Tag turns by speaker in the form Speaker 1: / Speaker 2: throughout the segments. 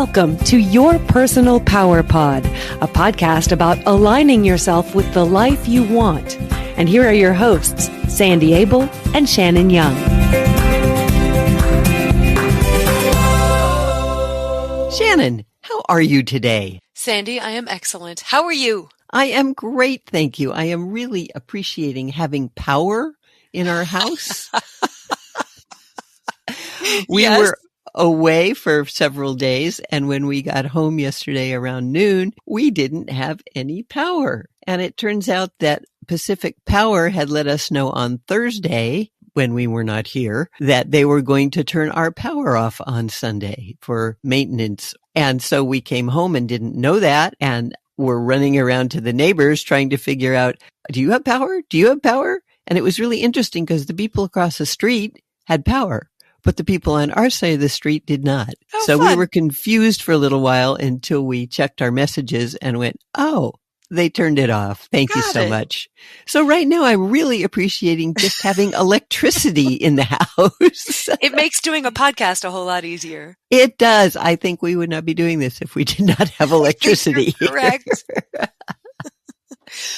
Speaker 1: Welcome to Your Personal Power Pod, a podcast about aligning yourself with the life you want. And here are your hosts, Sandy Abel and Shannon Young.
Speaker 2: Shannon, how are you today?
Speaker 3: Sandy, I am excellent. How are you?
Speaker 2: I am great, thank you. I am really appreciating having power in our house. We were away for several days, and when we got home yesterday around noon, we didn't have any power. And it turns out that Pacific Power had let us know on Thursday, when we were not here, that they were going to turn our power off on Sunday for maintenance. And so we came home and didn't know that, and we're running around to the neighbors trying to figure out, do you have power? Do you have power? And it was really interesting because the people across the street had power, but the people on our side of the street did not. So
Speaker 3: fun.
Speaker 2: We were confused for a little while until we checked our messages and went, oh, they turned it off. Thank you so much. So right now I'm really appreciating just having electricity in the house.
Speaker 3: It makes doing a podcast a whole lot easier.
Speaker 2: It does. I think we would not be doing this if we did not have electricity.
Speaker 3: Correct.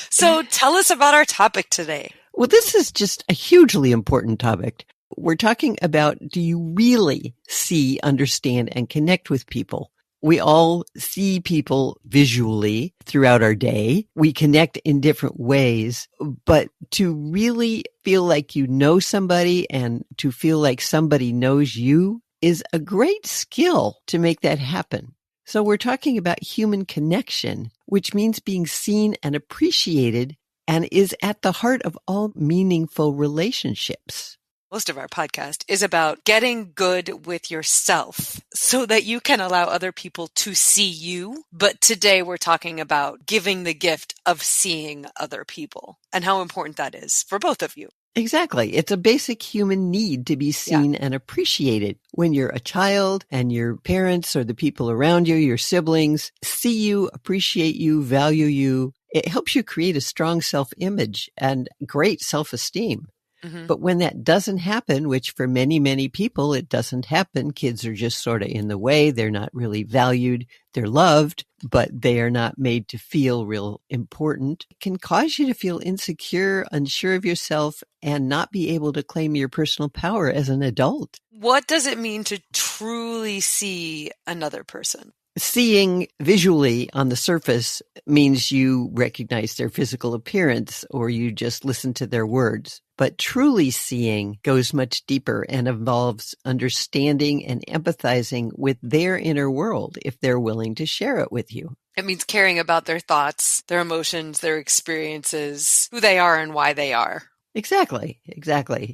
Speaker 3: So tell us about our topic today.
Speaker 2: Well, this is just a hugely important topic. We're talking about, do you really see, understand, and connect with people? We all see people visually throughout our day. We connect in different ways, but to really feel like you know somebody and to feel like somebody knows you is a great skill to make that happen. So we're talking about human connection, which means being seen and appreciated and is at the heart of all meaningful relationships.
Speaker 3: Most of our podcast is about getting good with yourself so that you can allow other people to see you. But today we're talking about giving the gift of seeing other people and how important that is for both of you.
Speaker 2: Exactly. It's a basic human need to be seen and appreciated. When you're a child and your parents or the people around you, your siblings, see you, appreciate you, value you, it helps you create a strong self-image and great self-esteem. Mm-hmm. But when that doesn't happen, which for many, many people, it doesn't happen, kids are just sort of in the way. They're not really valued. They're loved, but they are not made to feel real important. It can cause you to feel insecure, unsure of yourself, and not be able to claim your personal power as an adult.
Speaker 3: What does it mean to truly see another person?
Speaker 2: Seeing visually on the surface means you recognize their physical appearance or you just listen to their words. But truly seeing goes much deeper and involves understanding and empathizing with their inner world if they're willing to share it with you.
Speaker 3: It means caring about their thoughts, their emotions, their experiences, who they are and why they are.
Speaker 2: Exactly.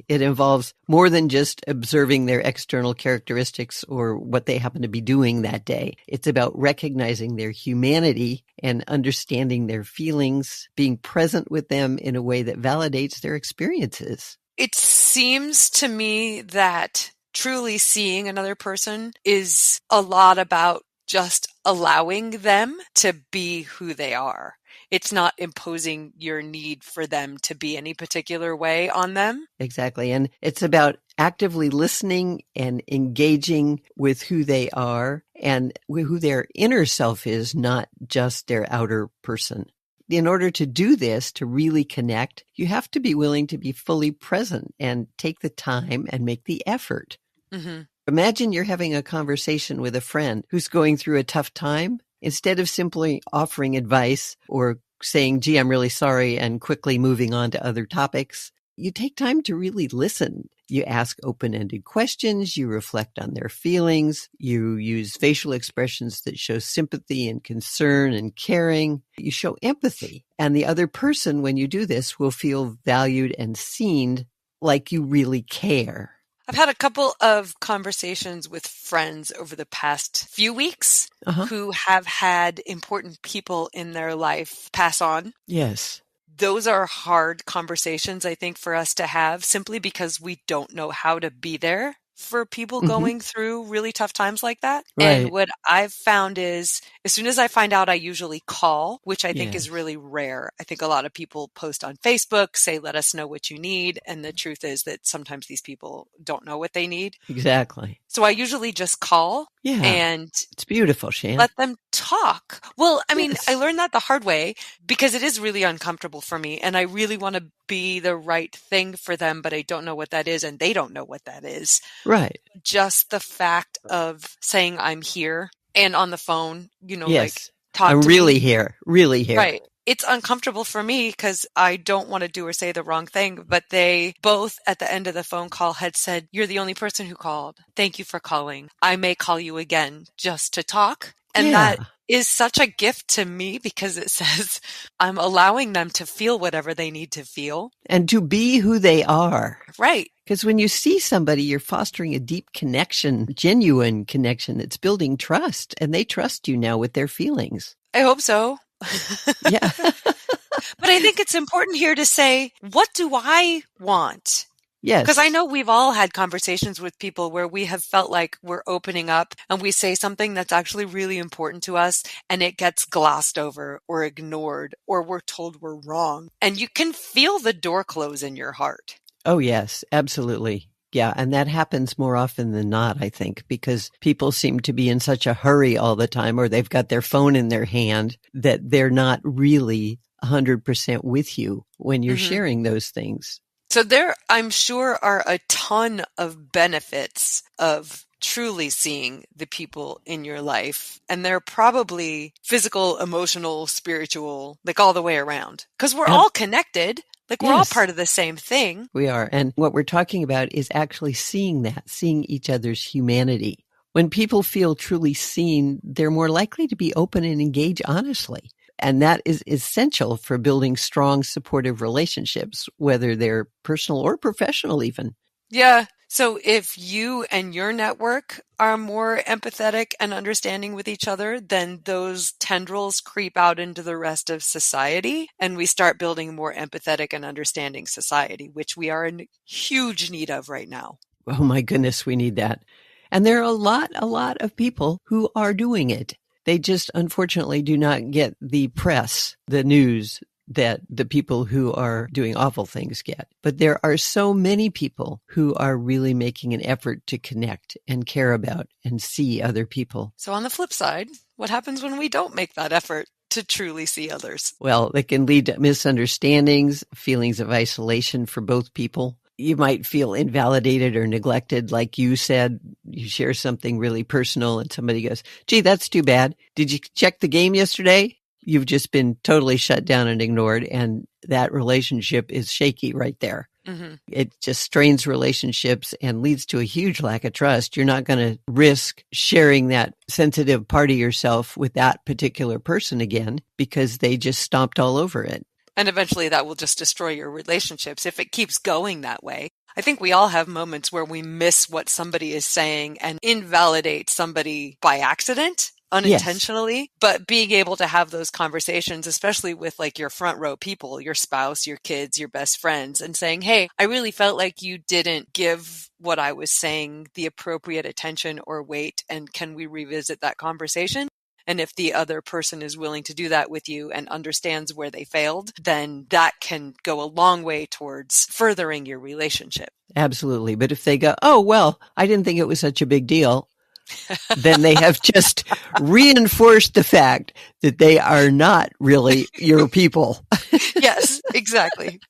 Speaker 2: It involves more than just observing their external characteristics or what they happen to be doing that day. It's about recognizing their humanity and understanding their feelings, being present with them in a way that validates their experiences.
Speaker 3: It seems to me that truly seeing another person is a lot about just allowing them to be who they are. It's not imposing your need for them to be any particular way on them.
Speaker 2: Exactly. And it's about actively listening and engaging with who they are and who their inner self is, not just their outer person. In order to do this, to really connect, you have to be willing to be fully present and take the time and make the effort. Mm-hmm. Imagine you're having a conversation with a friend who's going through a tough time. Instead of simply offering advice or saying, gee, I'm really sorry, and quickly moving on to other topics, you take time to really listen. You ask open-ended questions. You reflect on their feelings. You use facial expressions that show sympathy and concern and caring. You show empathy. And the other person, when you do this, will feel valued and seen like you really care.
Speaker 3: I've had a couple of conversations with friends over the past few weeks who have had important people in their life pass on.
Speaker 2: Yes.
Speaker 3: Those are hard conversations, I think, for us to have simply because we don't know how to be there for people
Speaker 2: Mhm.
Speaker 3: going through really tough times like that. And
Speaker 2: Right.
Speaker 3: what I've found is as soon as I find out, I usually call, which I think is
Speaker 2: Yes.
Speaker 3: really rare. I think a lot of people post on Facebook, say, let us know what you need. And the truth is that sometimes these people don't know what they need.
Speaker 2: Exactly.
Speaker 3: So I usually just call
Speaker 2: Yeah.
Speaker 3: and
Speaker 2: It's beautiful, Shan.
Speaker 3: let them talk. Well, I mean, I
Speaker 2: Yes.
Speaker 3: learned that the hard way because it is really uncomfortable for me and I really want to be the right thing for them, but I don't know what that is and they don't know what that is.
Speaker 2: Right.
Speaker 3: Just the fact of saying I'm here and on the phone, like
Speaker 2: Yes.
Speaker 3: talk
Speaker 2: I'm
Speaker 3: to me.
Speaker 2: really here. Really here.
Speaker 3: Right. It's uncomfortable for me because I don't want to do or say the wrong thing, but they both at the end of the phone call had said, you're the only person who called. Thank you for calling. I may call you again just to talk. And that
Speaker 2: Yeah.
Speaker 3: is such a gift to me because it says I'm allowing them to feel whatever they need to feel.
Speaker 2: And to be who they are.
Speaker 3: Right.
Speaker 2: Because when you see somebody, you're fostering a deep connection, genuine connection that's building trust, and they trust you now with their feelings.
Speaker 3: I hope so.
Speaker 2: Yeah.
Speaker 3: But I think it's important here to say, what do I want? Because I
Speaker 2: Yes.
Speaker 3: know we've all had conversations with people where we have felt like we're opening up and we say something that's actually really important to us and it gets glossed over or ignored or we're told we're wrong. And you can feel the door close in your heart.
Speaker 2: Oh, yes, absolutely. Yeah. And that happens more often than not, I think, because people seem to be in such a hurry all the time, or they've got their phone in their hand that they're not really 100% with you when you're
Speaker 3: Mm-hmm.
Speaker 2: sharing those things.
Speaker 3: So there, I'm sure, are a ton of benefits of truly seeing the people in your life. And they're probably physical, emotional, spiritual, like all the way around. Because we're
Speaker 2: Ab-
Speaker 3: all connected. Like we're all
Speaker 2: yes,
Speaker 3: part of the same thing.
Speaker 2: we are. And what we're talking about is actually seeing that, seeing each other's humanity. When people feel truly seen, they're more likely to be open and engage honestly. And that is essential for building strong, supportive relationships, whether they're personal or professional even.
Speaker 3: Yeah. So if you and your network are more empathetic and understanding with each other, then those tendrils creep out into the rest of society and we start building a more empathetic and understanding society, which we are in huge need of right now.
Speaker 2: Oh my goodness, we need that. And there are a lot of people who are doing it. They just unfortunately do not get the press, the news that the people who are doing awful things get. But there are so many people who are really making an effort to connect and care about and see other people.
Speaker 3: So on the flip side, what happens when we don't make that effort to truly see others?
Speaker 2: Well, it can lead to misunderstandings, feelings of isolation for both people. You might feel invalidated or neglected. Like you said, you share something really personal and somebody goes, gee, that's too bad. Did you check the game yesterday? You've just been totally shut down and ignored. And that relationship is shaky right there.
Speaker 3: Mm-hmm.
Speaker 2: It just strains relationships and leads to a huge lack of trust. You're not going to risk sharing that sensitive part of yourself with that particular person again because they just stomped all over it.
Speaker 3: And eventually that will just destroy your relationships if it keeps going that way. I think we all have moments where we miss what somebody is saying and invalidate somebody by accident, unintentionally. Yes. But being able to have those conversations, especially with like your front row people, your spouse, your kids, your best friends, and saying, hey, I really felt like you didn't give what I was saying the appropriate attention or weight. And can we revisit that conversation? And if the other person is willing to do that with you and understands where they failed, then that can go a long way towards furthering your relationship.
Speaker 2: Absolutely. But if they go, oh, well, I didn't think it was such a big deal, then they have just reinforced the fact that they are not really your people.
Speaker 3: Yes, exactly.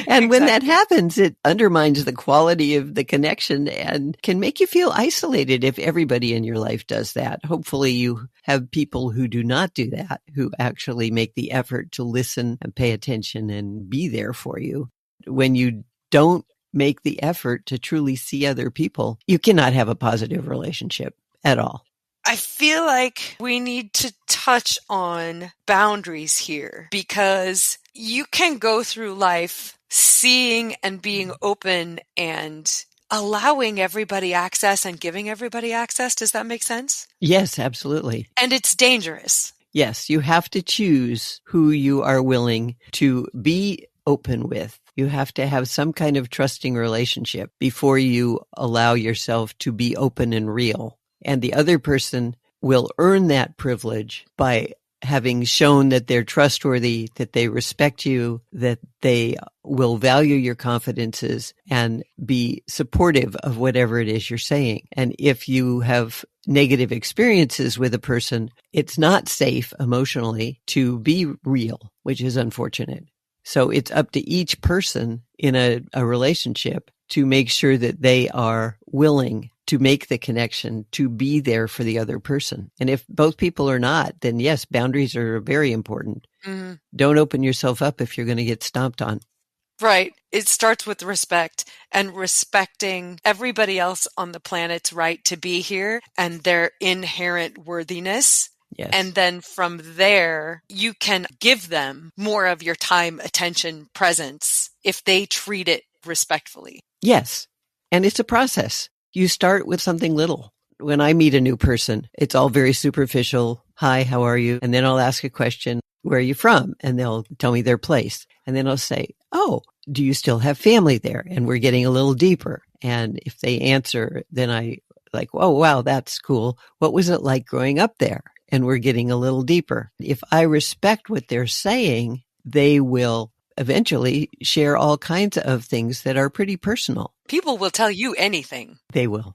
Speaker 2: And when that happens, it undermines the quality of the connection and can make you feel isolated if everybody in your life does that. Hopefully you have people who do not do that, who actually make the effort to listen and pay attention and be there for you. When you don't make the effort to truly see other people, you cannot have a positive relationship at all.
Speaker 3: I feel like we need to touch on boundaries here because you can go through life seeing and being open and allowing everybody access and giving everybody access. Does that make sense?
Speaker 2: Yes, absolutely.
Speaker 3: And it's dangerous.
Speaker 2: Yes, you have to choose who you are willing to be open with You have to have some kind of trusting relationship before you allow yourself to be open and real. And the other person will earn that privilege by having shown that they're trustworthy, that they respect you, that they will value your confidences and be supportive of whatever it is you're saying. And if you have negative experiences with a person, it's not safe emotionally to be real, which is unfortunate. So it's up to each person in a relationship to make sure that they are willing to make the connection, to be there for the other person. And if both people are not, then yes, boundaries are very important.
Speaker 3: Mm-hmm.
Speaker 2: Don't open yourself up if you're going to get stomped on.
Speaker 3: Right. It starts with respect and respecting everybody else on the planet's right to be here and their inherent worthiness.
Speaker 2: Yes.
Speaker 3: And then from there, you can give them more of your time, attention, presence if they treat it respectfully.
Speaker 2: Yes. And it's a process. You start with something little. When I meet a new person, it's all very superficial. Hi, how are you? And then I'll ask a question. Where are you from? And they'll tell me their place. And then I'll say, oh, do you still have family there? And we're getting a little deeper. And if they answer, then I like, oh, wow, that's cool. What was it like growing up there? And we're getting a little deeper. If I respect what they're saying, they will eventually share all kinds of things that are pretty personal.
Speaker 3: People will tell you anything.
Speaker 2: They will.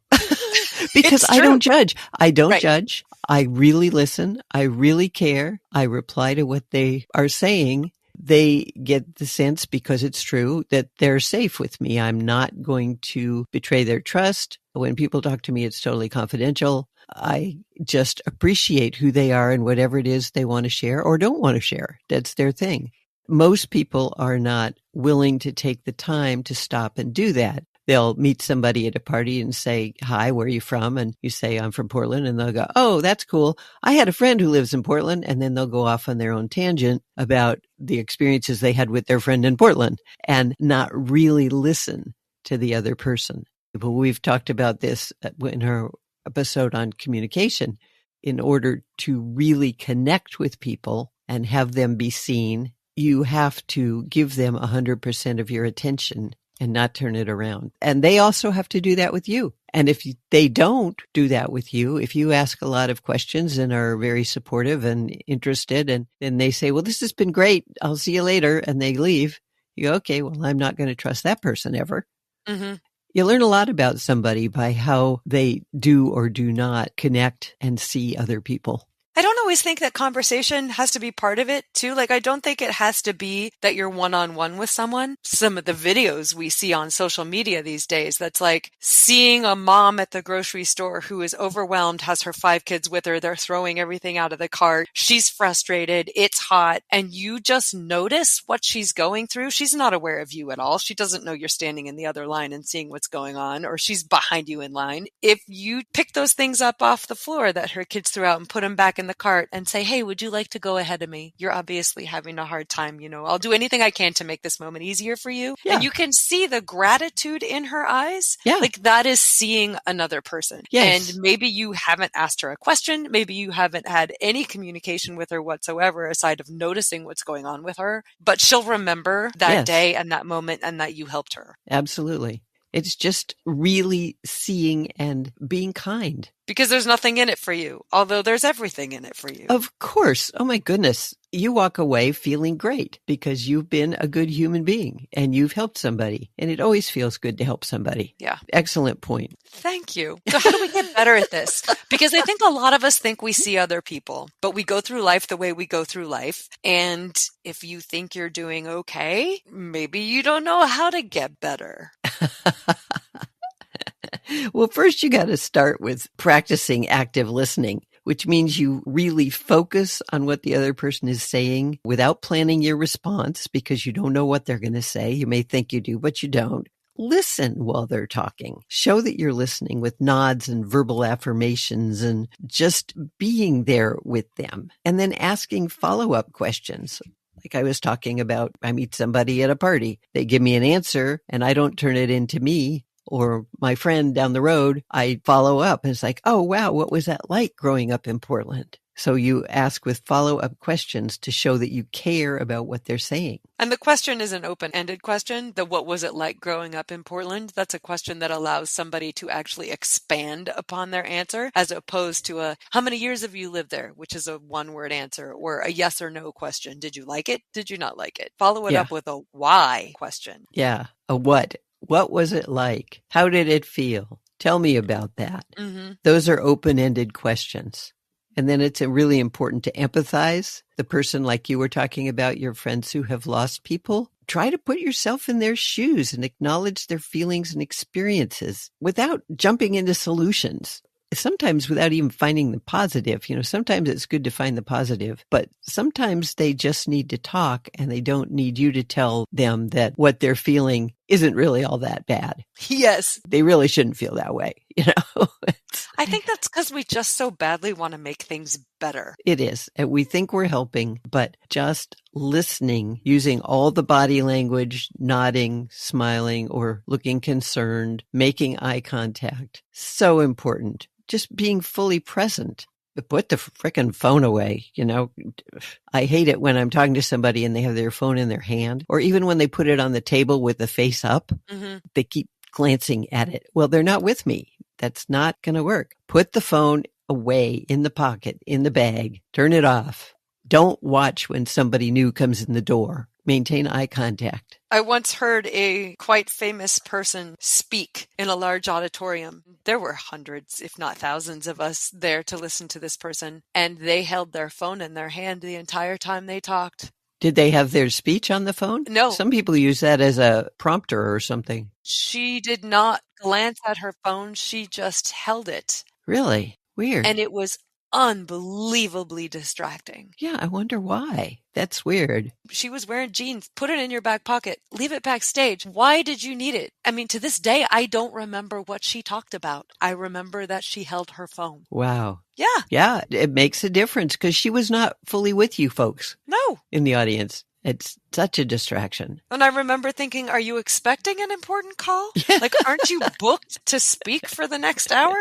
Speaker 2: Because I don't judge. I don't
Speaker 3: Right.
Speaker 2: judge. I really listen. I really care. I reply to what they are saying. They get the sense, because it's true, that they're safe with me. I'm not going to betray their trust. When people talk to me, it's totally confidential. I just appreciate who they are and whatever it is they want to share or don't want to share. That's their thing. Most people are not willing to take the time to stop and do that. They'll meet somebody at a party and say, hi, where are you from? And you say, I'm from Portland. And they'll go, oh, that's cool. I had a friend who lives in Portland. And then they'll go off on their own tangent about the experiences they had with their friend in Portland and not really listen to the other person. But we've talked about this in our episode on communication. In order to really connect with people and have them be seen, you have to give them 100% of your attention and not turn it around. And they also have to do that with you. And if they don't do that with you, if you ask a lot of questions and are very supportive and interested, and then they say, well, this has been great, I'll see you later, and they leave, you go, okay, well, I'm not going to trust that person ever.
Speaker 3: Mm-hmm.
Speaker 2: You learn a lot about somebody by how they do or do not connect and see other people.
Speaker 3: I don't always think that conversation has to be part of it too. Like, I don't think it has to be that you're one-on-one with someone. Some of the videos we see on social media these days, that's like seeing a mom at the grocery store who is overwhelmed, has her 5 kids with her. They're throwing everything out of the cart. She's frustrated. It's hot. And you just notice what she's going through. She's not aware of you at all. She doesn't know you're standing in the other line and seeing what's going on, or she's behind you in line. If you pick those things up off the floor that her kids threw out and put them back in the cart and say, hey, would you like to go ahead of me? You're obviously having a hard time. I'll do anything I can to make this moment easier for you.
Speaker 2: Yeah.
Speaker 3: And you can see the gratitude in her eyes.
Speaker 2: Yeah.
Speaker 3: Like, that is seeing another person.
Speaker 2: Yes.
Speaker 3: And maybe you haven't asked her a question. Maybe you haven't had any communication with her whatsoever, aside of noticing what's going on with her. But she'll remember that
Speaker 2: Yes.
Speaker 3: day and that moment and that you helped her.
Speaker 2: Absolutely. It's just really seeing and being kind.
Speaker 3: Because there's nothing in it for you, although there's everything in it for you.
Speaker 2: Of course. Oh my goodness. You walk away feeling great because you've been a good human being and you've helped somebody. And it always feels good to help somebody.
Speaker 3: Yeah.
Speaker 2: Excellent point.
Speaker 3: Thank you. So how do we get better at this? Because I think a lot of us think we see other people, but we go through life the way we go through life. And if you think you're doing okay, maybe you don't know how to get better.
Speaker 2: Well, first you got to start with practicing active listening, which means you really focus on what the other person is saying without planning your response because you don't know what they're going to say. You may think you do, but you don't. Listen while they're talking. Show that you're listening with nods and verbal affirmations and just being there with them. And then asking follow-up questions. Like I was talking about, I meet somebody at a party. They give me an answer and I don't turn it into me. Or my friend down the road, I follow up and it's like, oh, wow, what was that like growing up in Portland? So you ask with follow-up questions to show that you care about what they're saying.
Speaker 3: And the question is an open-ended question. The what was it like growing up in Portland? That's a question that allows somebody to actually expand upon their answer, as opposed to a how many years have you lived there, which is a one-word answer, or a yes or no question. Did you like it? Did you not like it? Follow it up with a why question.
Speaker 2: Yeah. A what? What was it like? How did it feel? Tell me about that.
Speaker 3: Mm-hmm.
Speaker 2: Those are open-ended questions. And then it's really important to empathize. The person like you were talking about, your friends who have lost people, try to put yourself in their shoes and acknowledge their feelings and experiences without jumping into solutions. Sometimes without even finding the positive. Sometimes it's good to find the positive, but sometimes they just need to talk and they don't need you to tell them that what they're feeling isn't really all that bad.
Speaker 3: Yes.
Speaker 2: They really shouldn't feel that way,
Speaker 3: I think that's because we just so badly want to make things better.
Speaker 2: It is. And we think we're helping, but just listening, using all the body language, nodding, smiling, or looking concerned, making eye contact. So important. Just being fully present. But put the frickin' phone away. I hate it when I'm talking to somebody and they have their phone in their hand, or even when they put it on the table with the face up, they keep glancing at it. Well, they're not with me. That's not going to work. Put the phone away in the pocket, in the bag. Turn it off. Don't watch when somebody new comes in the door. Maintain eye contact.
Speaker 3: I once heard a quite famous person speak in a large auditorium. There were hundreds, if not thousands of us there to listen to this person, and they held their phone in their hand the entire time they talked.
Speaker 2: Did they have their speech on the phone?
Speaker 3: No.
Speaker 2: Some people use that as a prompter or something.
Speaker 3: She did not glance at her phone. She just held it.
Speaker 2: Really? Weird.
Speaker 3: And it was unbelievably distracting.
Speaker 2: Yeah, I wonder why. That's weird.
Speaker 3: She was wearing jeans. Put it in your back pocket. Leave it backstage. Why did you need it? I mean, to this day, I don't remember what she talked about. I remember that she held her phone.
Speaker 2: Wow.
Speaker 3: Yeah.
Speaker 2: Yeah, it makes a difference because she was not fully with you folks.
Speaker 3: No.
Speaker 2: In the audience. It's such a distraction.
Speaker 3: And I remember thinking, are you expecting an important call?
Speaker 2: Yeah.
Speaker 3: Like, aren't you booked to speak for the next hour?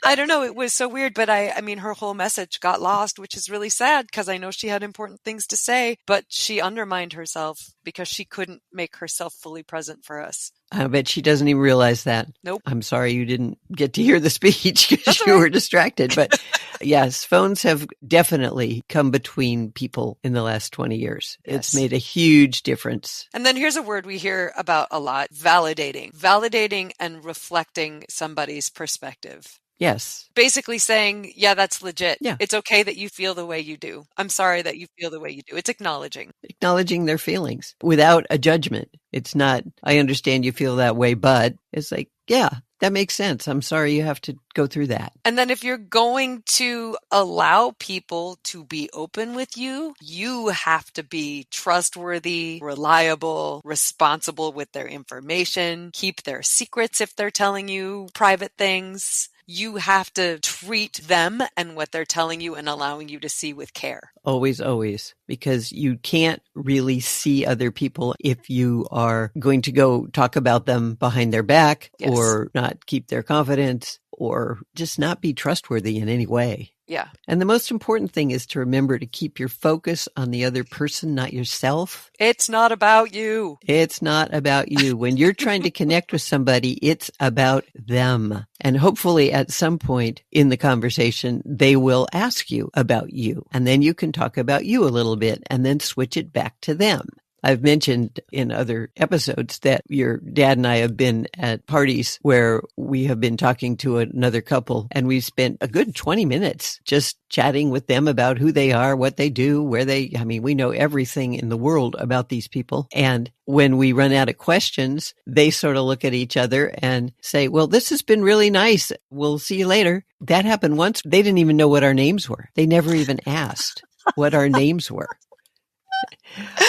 Speaker 3: I don't know. It was so weird, but I mean, her whole message got lost, which is really sad because I know she had important things to say, but she undermined herself because she couldn't make herself fully present for us.
Speaker 2: I bet she doesn't even realize that.
Speaker 3: Nope.
Speaker 2: I'm sorry you didn't get to hear the speech because you
Speaker 3: right.
Speaker 2: were distracted. But yes, phones have definitely come between people in the last 20 years.
Speaker 3: Yes.
Speaker 2: It's made a huge difference.
Speaker 3: And then here's a word we hear about a lot, validating. Validating and reflecting somebody's perspective.
Speaker 2: Yes.
Speaker 3: Basically saying, yeah, that's legit.
Speaker 2: Yeah.
Speaker 3: It's okay that you feel the way you do. I'm sorry that you feel the way you do. It's acknowledging.
Speaker 2: Acknowledging their feelings without a judgment. It's not, I understand you feel that way, but it's like, yeah, that makes sense. I'm sorry you have to go through that.
Speaker 3: And then if you're going to allow people to be open with you, you have to be trustworthy, reliable, responsible with their information, keep their secrets if they're telling you private things. You have to treat them and what they're telling you and allowing you to see with care.
Speaker 2: Always, always. Because you can't really see other people if you are going to go talk about them behind their back or not keep their confidence or just not be trustworthy in any way.
Speaker 3: Yeah.
Speaker 2: And the most important thing is to remember to keep your focus on the other person, not yourself.
Speaker 3: It's not about you.
Speaker 2: It's not about you. When you're trying to connect with somebody, it's about them. And hopefully at some point in the conversation, they will ask you about you. And then you can talk about you a little bit and then switch it back to them. I've mentioned in other episodes that your dad and I have been at parties where we have been talking to another couple and we spent a good 20 minutes just chatting with them about who they are, what they do, we know everything in the world about these people. And when we run out of questions, they sort of look at each other and say, well, this has been really nice. We'll see you later. That happened once. They didn't even know what our names were. They never even asked what our names were.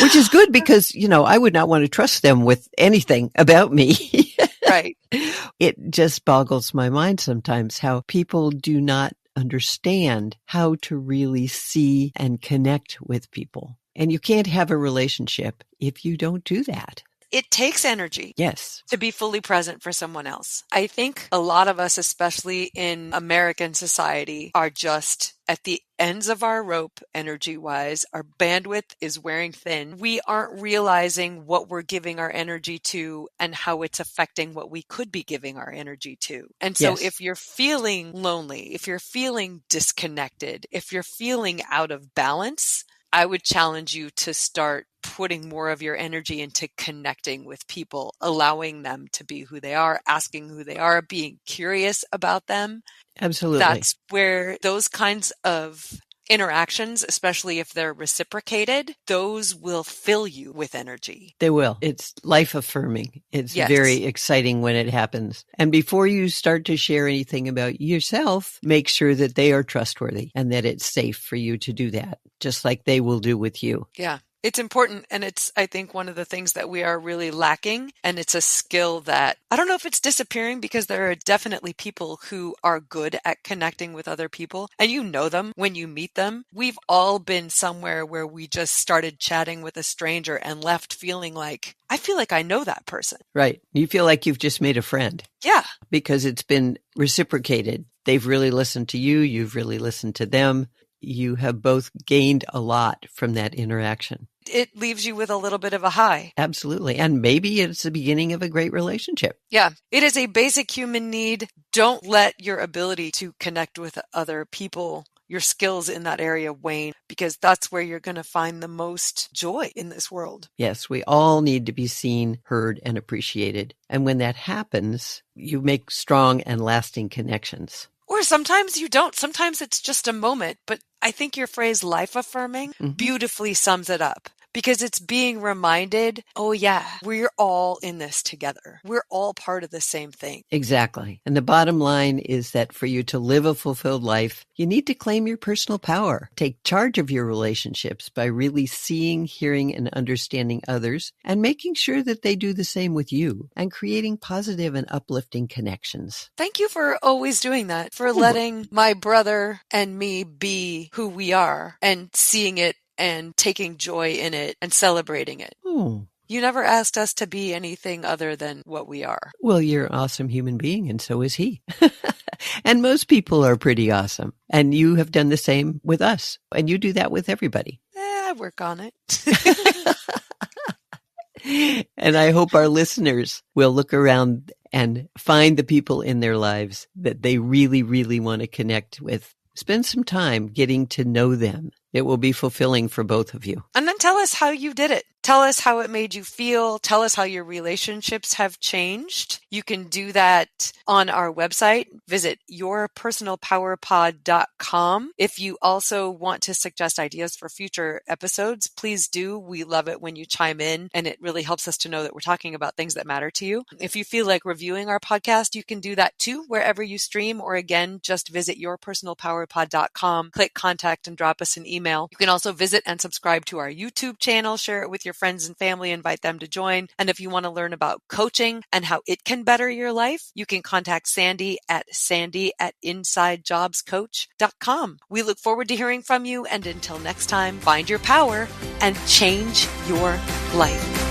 Speaker 2: Which is good because, I would not want to trust them with anything about me.
Speaker 3: Right.
Speaker 2: It just boggles my mind sometimes how people do not understand how to really see and connect with people. And you can't have a relationship if you don't do that.
Speaker 3: it takes energy
Speaker 2: Yes.
Speaker 3: to be fully present for someone else. I think a lot of us, especially in American society, are just at the ends of our rope energy-wise. Our bandwidth is wearing thin. We aren't realizing what we're giving our energy to and how it's affecting what we could be giving our energy to. And so
Speaker 2: Yes.
Speaker 3: if you're feeling lonely, if you're feeling disconnected, if you're feeling out of balance, I would challenge you to start putting more of your energy into connecting with people, allowing them to be who they are, asking who they are, being curious about them.
Speaker 2: Absolutely.
Speaker 3: That's where those kinds of interactions, especially if they're reciprocated, those will fill you with energy.
Speaker 2: They will. It's life affirming. It's
Speaker 3: Yes.
Speaker 2: very exciting when it happens. And before you start to share anything about yourself, make sure that they are trustworthy and that it's safe for you to do that, just like they will do with you.
Speaker 3: Yeah. It's important, and it's, I think, one of the things that we are really lacking, and it's a skill that, I don't know if it's disappearing, because there are definitely people who are good at connecting with other people, and you know them when you meet them. We've all been somewhere where we just started chatting with a stranger and left feeling like, I feel like I know that person.
Speaker 2: Right. You feel like you've just made a friend.
Speaker 3: Yeah.
Speaker 2: Because it's been reciprocated. They've really listened to you. You've really listened to them. You have both gained a lot from that interaction.
Speaker 3: It leaves you with a little bit of a high.
Speaker 2: Absolutely. And maybe it's the beginning of a great relationship.
Speaker 3: Yeah. It is a basic human need. Don't let your ability to connect with other people, your skills in that area, wane, because that's where you're going to find the most joy in this world.
Speaker 2: Yes, we all need to be seen, heard, and appreciated. And when that happens, you make strong and lasting connections.
Speaker 3: Or sometimes you don't. Sometimes it's just a moment. But I think your phrase life affirming beautifully sums it up, because it's being reminded, oh yeah, we're all in this together. We're all part of the same thing.
Speaker 2: Exactly. And the bottom line is that for you to live a fulfilled life, you need to claim your personal power. Take charge of your relationships by really seeing, hearing, and understanding others, and making sure that they do the same with you, and creating positive and uplifting connections.
Speaker 3: Thank you for always doing that, for letting my brother and me be who we are and seeing it and taking joy in it and celebrating it.
Speaker 2: Oh.
Speaker 3: You never asked us to be anything other than what we are.
Speaker 2: Well, you're an awesome human being, and so is he. And most people are pretty awesome. And you have done the same with us. And you do that with everybody.
Speaker 3: I work on it.
Speaker 2: And I hope our listeners will look around and find the people in their lives that they really, really want to connect with. Spend some time getting to know them. It will be fulfilling for both of you.
Speaker 3: And then tell us how you did it. Tell us how it made you feel. Tell us how your relationships have changed. You can do that on our website. Visit yourpersonalpowerpod.com. If you also want to suggest ideas for future episodes, please do. We love it when you chime in, and it really helps us to know that we're talking about things that matter to you. If you feel like reviewing our podcast, you can do that too, wherever you stream, or again, just visit yourpersonalpowerpod.com, click contact, and drop us an email. You can also visit and subscribe to our YouTube channel, share it with your friends and family, invite them to join. And if you want to learn about coaching and how it can better your life, you can contact Sandy at insidejobscoach.com. We look forward to hearing from you. And until next time, find your power and change your life.